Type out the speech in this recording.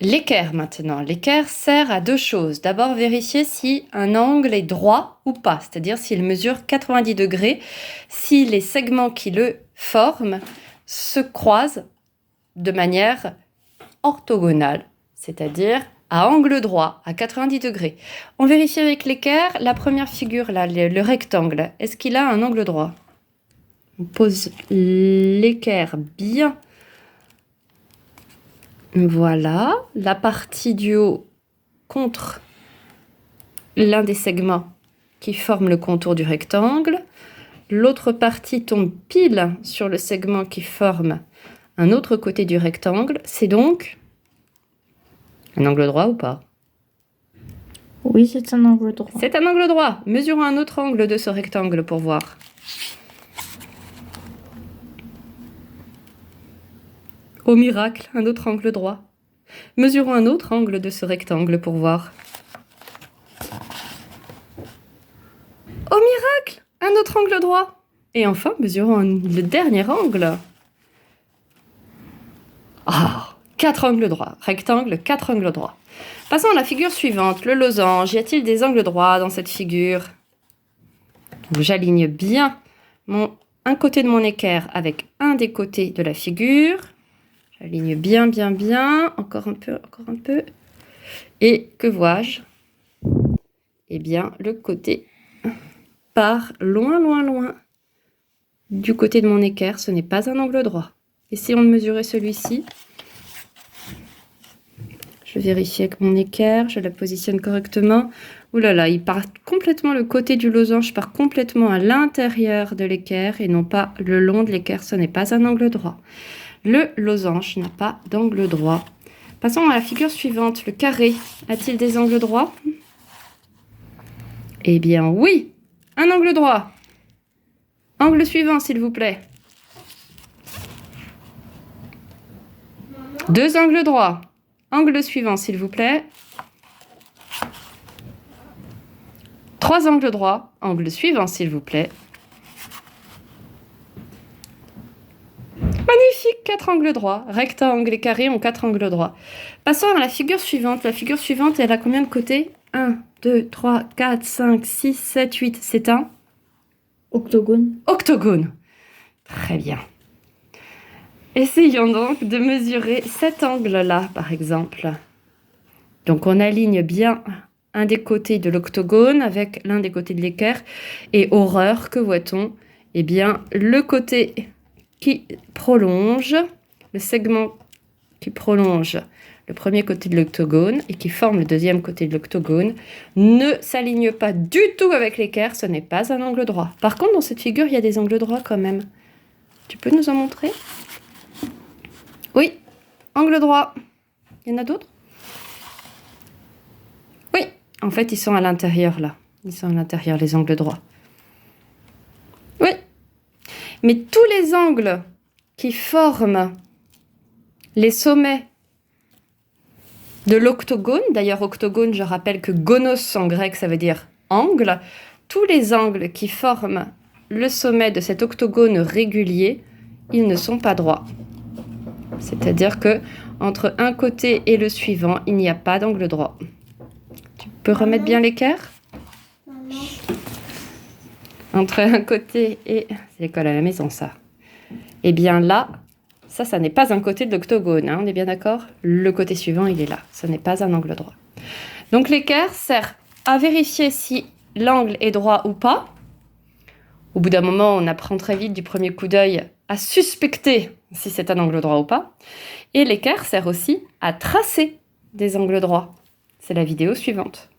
L'équerre maintenant. L'équerre sert à deux choses. D'abord, vérifier si un angle est droit ou pas, c'est-à-dire s'il mesure 90 degrés, si les segments qui le forment se croisent de manière orthogonale, c'est-à-dire à angle droit, à 90 degrés. On vérifie avec l'équerre, la première figure, là, le rectangle, est-ce qu'il a un angle droit? On pose l'équerre bien. Voilà, la partie du haut contre l'un des segments qui forme le contour du rectangle. L'autre partie tombe pile sur le segment qui forme un autre côté du rectangle. C'est donc un angle droit ou pas? Oui, c'est un angle droit. C'est un angle droit. Mesurons un autre angle de ce rectangle pour voir. Au miracle, un autre angle droit. Mesurons un autre angle de ce rectangle pour voir. Au miracle, un autre angle droit. Et enfin, mesurons le dernier angle. Ah, 4 angles droits. Rectangle, 4 angles droits. Passons à la figure suivante, le losange. Y a-t-il des angles droits dans cette figure? J'aligne bien un côté de mon équerre avec un des côtés de la figure. J'aligne bien, bien, bien. Encore un peu, encore un peu. Et que vois-je? Eh bien, le côté part loin, loin, loin du côté de mon équerre. Ce n'est pas un angle droit. Essayons de mesurer celui-ci. Je vérifie avec mon équerre, je la positionne correctement. Ouh là là, il part complètement, le côté du losange part complètement à l'intérieur de l'équerre et non pas le long de l'équerre. Ce n'est pas un angle droit. Le losange n'a pas d'angle droit. Passons à la figure suivante, le carré. A-t-il des angles droits? Eh bien oui, un angle droit. Angle suivant, s'il vous plaît. Deux angles droits. Angle suivant, s'il vous plaît. Trois angles droits. Angle suivant, s'il vous plaît. Magnifique, 4 angles droits. Rectangle et carré ont 4 angles droits. Passons à la figure suivante. La figure suivante, elle a combien de côtés? 1, 2, 3, 4, 5, 6, 7, 8. C'est un octogone. Octogone. Très bien. Essayons donc de mesurer cet angle-là, par exemple. Donc, on aligne bien un des côtés de l'octogone avec l'un des côtés de l'équerre. Et horreur, que voit-on? Eh bien, le côté qui prolonge, le segment qui prolonge le premier côté de l'octogone et qui forme le deuxième côté de l'octogone ne s'aligne pas du tout avec l'équerre, ce n'est pas un angle droit. Par contre, dans cette figure, il y a des angles droits quand même. Tu peux nous en montrer? Oui, angle droit. Il y en a d'autres? Oui, en fait, ils sont à l'intérieur là. Ils sont à l'intérieur, les angles droits. Oui. Mais tous les angles qui forment les sommets de l'octogone, d'ailleurs octogone, je rappelle que gonos en grec, ça veut dire angle, tous les angles qui forment le sommet de cet octogone régulier, ils ne sont pas droits. C'est-à-dire que entre un côté et le suivant, il n'y a pas d'angle droit. Tu peux remettre bien l'équerre? Entre un côté et... C'est l'école à la maison, ça. Eh bien là, ça n'est pas un côté de l'octogone, hein, on est bien d'accord? Le côté suivant, il est là. Ce n'est pas un angle droit. Donc l'équerre sert à vérifier si l'angle est droit ou pas. Au bout d'un moment, on apprend très vite du premier coup d'œil à suspecter si c'est un angle droit ou pas. Et l'équerre sert aussi à tracer des angles droits. C'est la vidéo suivante.